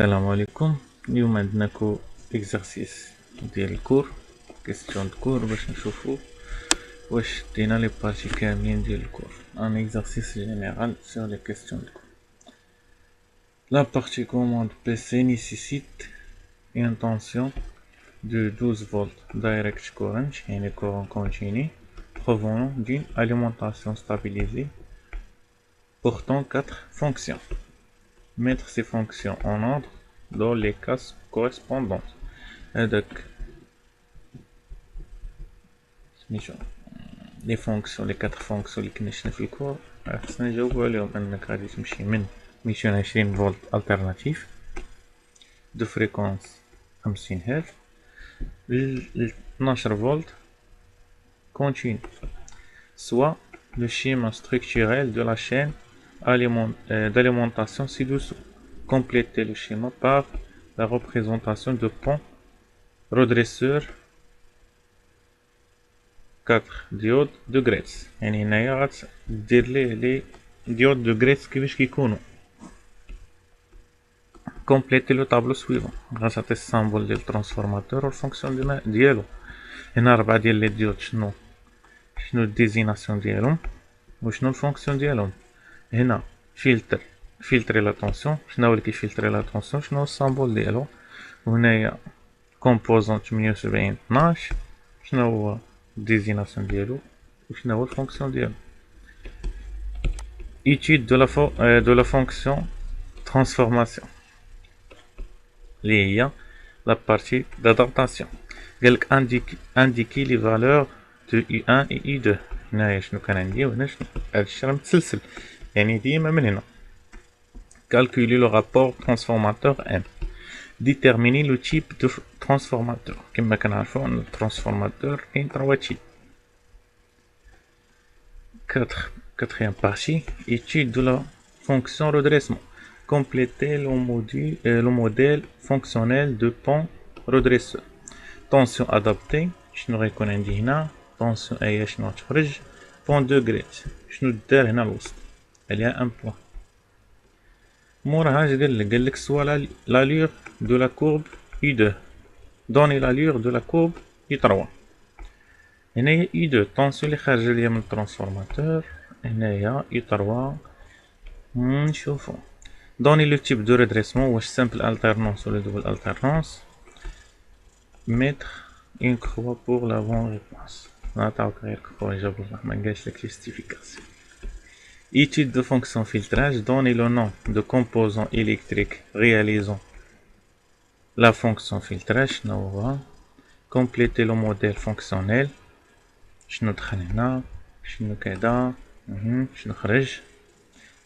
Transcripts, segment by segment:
السلام عليكم. اليوم عندنا اكزرسيس ديال الكور، كيستيون دو كور باش نشوفو واش دينا لي بارتي كاملين ديال الكور. ان اكزرسيس جينيرال sur les questions de cours. La partie commande PC nécessite une tension de 12 volts direct current, يعني courant continu, provenant d'une alimentation stabilisée portant 4 fonctions. Mettre ces fonctions en ordre dans les cases correspondantes. هذاك سميتو لي فونكسيون، لي 4 فونكسيون اللي كنا شفنا في الكور، خصنا نجاوبو عليهم. انك غادي تمشي من 220 فولت الترناتيف دو فريكونس 50 هرتز ل 12 فولت continu, soit le schéma structurel de la chaîne d'alimentation ci-dessous. Complétez le schéma par la représentation de pont redresseur 4 ديود دو غريتس. يعني هنايا غتدير لي ديود دو غريتس كيفاش كيكونوا. كومبليتي لو طابلو سويفون، غتعطي السامبل ديال الترانسفورماتور والفونكسيون ديالو. هنا 4 ديال لي ديود، شنو الديزيناسيون ديالهم وشنو الفونكسيون ديالهم. هنا فلتري لا طونسيون، شنو هو اللي كيفلتري لا طونسيون، شنو هو السامبل ديالو. وهنايا كومبوزون 78 12، شنو هو الديزيناسيون ديالو وشنو هو الفونكسيون ديالو. étude de la fonction transformation اللي هي la partie d'adaptation. قالك indiquer les valeurs de I1 et I2. هنايا شنو كان عندي وهنا شنو، هادشي راه متسلسل يعني ديما من هنا. calculer le rapport transformateur M. déterminer le type de transformateur. كما كنعرفو ان الترانسفورماتور كاين 3 types. Quatrième partie, étude de la fonction redressement. Compléter le modèle fonctionnel de pont redresseur. Tension adaptée, شنو غيكون عندي هنا tension هي شنو تخرج pont de grade، شنو دار هنا الوسط عليها ان بوان. موراها اش قالك سوا l'allure de la courbe I2. Donner l'allure de la courbe I3. هنايا I2 tension اللي خارجه ليا من الترانسفورماتور، هنايا I3 نشوفو. دوني لو تيب دو ريدريسمون، واش سامبل التيرنونس ولا دوبل التيرنونس. ميتر اون كروا بور لا بون ريبونس، نعطيوك غير كروا جاب الله ما قالش لك جيستيفيكاسيون. étude de fonction filtrage. Donnez le nom de composant électrique réalisant la fonction filtrage. شنو هو. compléter le modèle fonctionnel. شنو دخل هنا شنو كذا شنو خرج.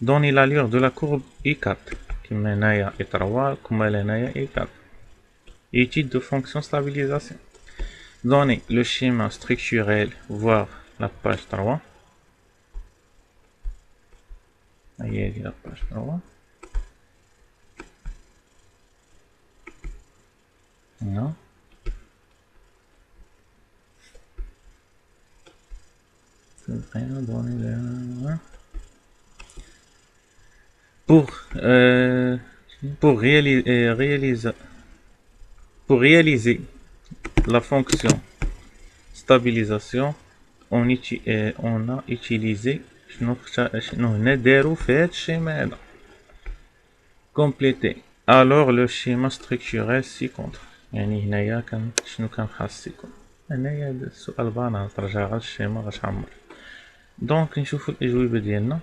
Donner l'allure de la courbe I4 كما هنايا I3 كما هنايا I4. étude de fonction stabilisation. Donner le schéma structurel, voir la page 3. هي la page 3 هنا. Pour réaliser la fonction stabilisation, on a utilisé شنو هنا دارو في هاد الشيما هذا. compléter alors le schéma structurel ci-contre. يعني هنايا كان شنو كان خاص يكون. هنايا السؤال بانال ترجع غير الشيما غتعمر. دونك نشوفو الاجوبه ديالنا.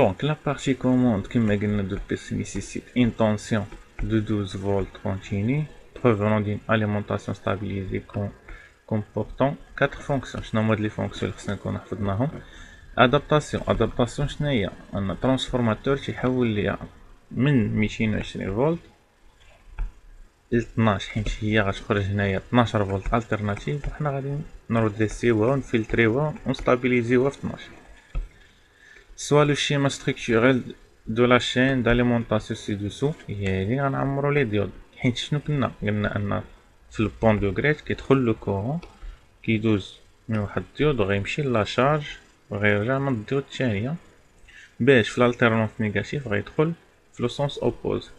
Donc la partie commande كما قلنا de PC nécessite une tension de 12 volts continue provenant d'une alimentation stabilisée comportant 4 fonctions. شنو هما هاد لي فونكسيون اللي خصنا نكونو حفظناهم. adaptation شنو هي، ان ترانسفورماتور تيحول ليا من 220 فولت ل 12 حيت هي غتخرج هنايا 12 فولت الترناتيف، وحنا غادي نردريسيوها ونفلتريوها ونستابيليزيوها في 12. soit le schéma structurel de la chaîne d'alimentation ci-dessous. هي هادي غنعمرو لي ديود حيت شنو قلنا ان في البون دوغريت كيدخل لو كورون كيدوز من واحد الديود وغيمشي لا شارج وغيرجع من الديود الثانية باش في الالتيرنونس نيجاتيف غيدخل في لو سونس اوبوز.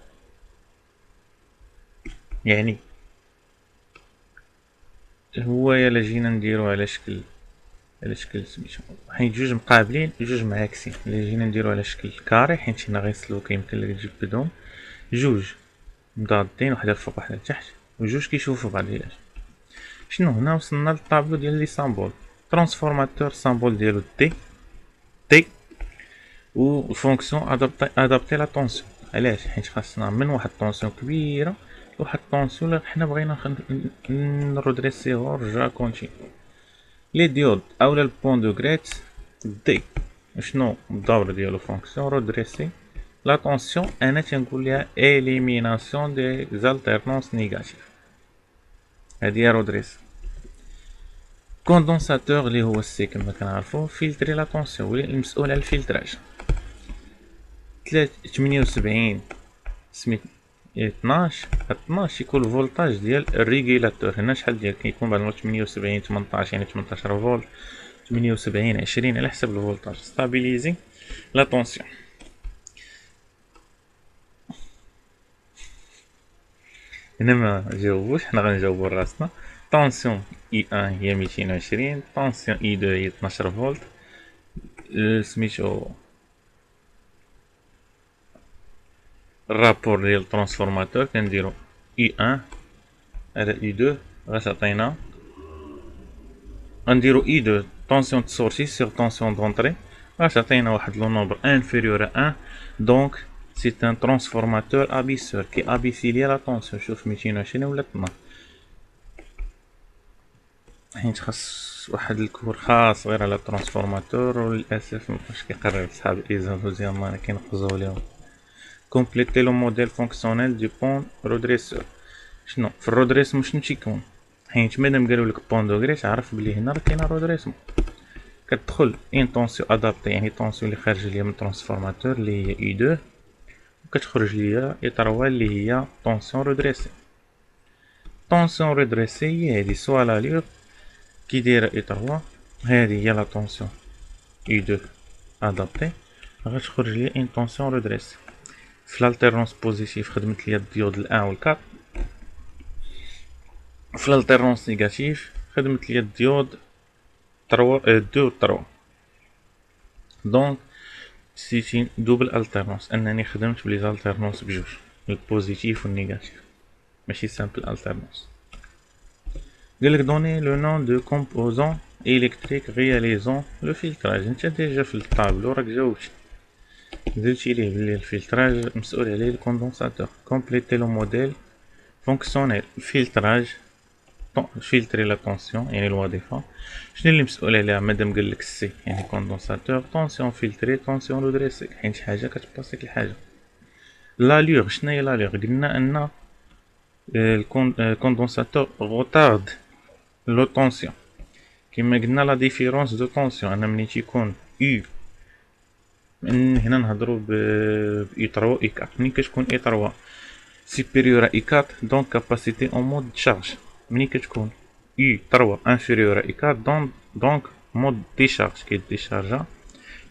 يعني هو الا جينا نديرو على شكل سميتو حيت جوج مقابلين جوج معاكسين، الا جينا نديرو على شكل كاري حيت هنا غيسلوك يمكن لك تجبدهم جوج مضادين وحده الفوق وحده التحت وجوج كيشوفو بعضياتهم. شنو هنا وصلنا للطابلو ديال لي سامبول. ترانسفورماتور سامبول ديالو تي و فونكسيون ادابتي لا طونسيون. علاش؟ حيت خاصنا من واحد طونسيون كبيره لواحد طونسيون اللي حنا بغينا نرودريسيو ونرجع كونتيني. لي ديود اولا البون دو غريت دي شنو الدور ديالو؟ فونكسيون رودريسي لا طونسيون. انا تنقول ليها اليميناسيون دي زالتيرنونس نيجاتيف، هادي هي رودريسي. كوندونساتور اللي هو السي كما كنعرفو فلتري لا طونسيون، هو المسؤول على الفلتراج. 78 سميت 12 يكون الفولتاج ديال الريغيلاتور. هنا شحال ديال كيكون بعد 78 18 يعني 18 فولت، 78 20 على حسب الفولتاج. ستابيليزي لا طونسيون. هنا ما جاوبوش، حنا غنجاوبو راسنا. طونسيون اي 1 هي 220، طونسيون اي 2 هي 12 فولت. سميتو الرابور ديال الترانسفورماتور كنديرو اي 1 على اي 2 غتعطينا، غنديرو اي 2 طونسيون سورتي سيغ طونسيون دونطري غتعطينا واحد لو نومبر انفيريور ا 1. دونك سي ان ترانسفورماتور ابيسور كي ابيسي ليا لا طونسيون. شوف 220 ولا 12 حيت خاص واحد الكور خاص غير على الترانسفورماتور وللاسف مبقاش كيقرر صحاب ايزون ديالنا انا كنقزو ليهم. كومبليتي لو موديل فونكسيونيل دو بون رودريسور. شنو في الرودريسمون شنو تيكون؟ حيت مادام قالولك بون دوغري تعرف بلي هنا راه كاينه رودريسمون. كتدخل ان طونسيون ادابتي يعني طونسيون اللي خارجه ليا من الترانسفورماتور اللي هي اي 2 وكتخرج ليا اي 3 اللي هي طونسيون رودريسي. طونسيون رودريسي هي هادي سوا لا ليغ كي دايره اي 3 هادي هي لا طونسيون اي 2 ادابتي غتخرج ليا ان طونسيون رودريسي. في الالتيرونس بوزيتيف خدمت ليا الديود الان و الكات، في الالتيرونس نيجاتيف خدمت ليا الديود 3 2 و 3. دونك سيتي دوبل التيرونس انني خدمت بلي زالتيرونس بجوج البوزيتيف و النيجاتيف ماشي سامبل التيرونس. قالك دوني لو نون دو كومبوزون électrique réalisant le filtrage. انت ديجا في الطابلو راك جاوبتي درتي ليه بلي الفلتراج مسؤول عليه الكوندونساتور. كومبليتي لو موديل فونكسيونيل فلتراج فلتري لا طونسيون يعني الوظيفه. شنو اللي مسؤول عليها؟ مادام قالك السي يعني كوندونساتور طونسيون فلتري طونسيون رودريسي حيت حاجه كتباسيك لحاجه. لاليغ شنو هي لاليغ؟ قلنا ان الكوندونساتور غوتارد لو طونسيون كما قلنا لا ديفيرونس دو طونسيون. انا ملي تيكون يو من هنا نهضروا ب اي 3 اي 4 ملي كتكون اي 3 سوبيريور اي 4 دونك كاباسيتي اون مود شارج. ملي كتكون اي 3 انفيريور اي 4 دونك مود ديشارج كيديشارجا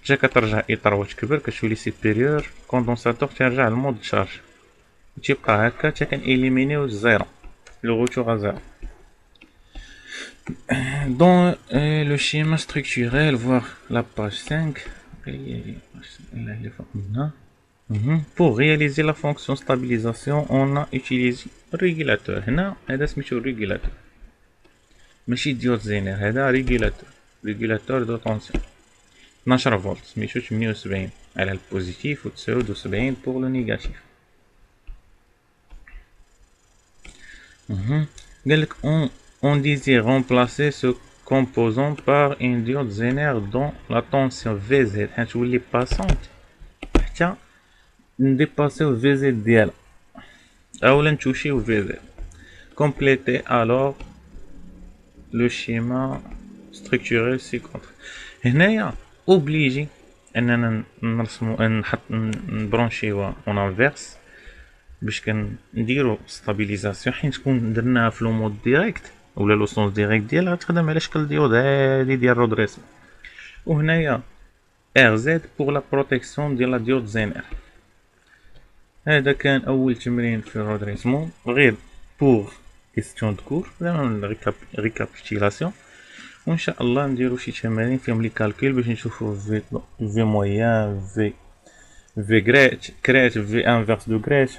حتى كترجع اي 3 تكبر كتولي سوبيريور كوندونساتور تيرجع للمود شارج وتيبقى هكا حتى كنإليمينيو الزيرو لو غوتور زيرو. Dans le schéma structurel, voir la page 5, pour réaliser la fonction stabilisation, on a utilisé le régulateur. هنا هذا سميتو régulateur ماشي ديود زينير، هذا régulateur de tension 12 فولت سميتو 78 على البوزيتيف و 79 pour le négatif. قالك on désire remplacer ce composant par une diode zénère dont la tension VZ حتولي passante حتى نديباسيو VZ ديالها اولا نتوشيو VZ. compléter alors le schéma structurel ci-contre. هنايا obligé اننا نرسمو نحط نبرونشيوها اون انفيرس باش كنديرو ستابيليزاسيون، حين تكون درناها في لو مود ديريكت ولا لو سونس ديريكت ديالها تخدم على شكل ديود عادي ديال رودريسمون. وهنايا ار زد بوغ لا بروتيكسيون ديال لا ديود زين ار. هذا كان اول تمرين في الرودريسمون غير بوغ كيستيون دو كور، زعما ريكابيتيلاسيون. وان شاء الله نديرو شي تمارين فيهم لي كالكول باش نشوفو في مويان، في كريت، في انفيرس دو كريت،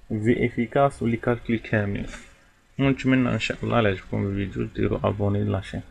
في افيكاس ولي كالكول كاملين. ونتمنى ان شاء الله عجبكم الفيديو ديروا ابوني لاشين.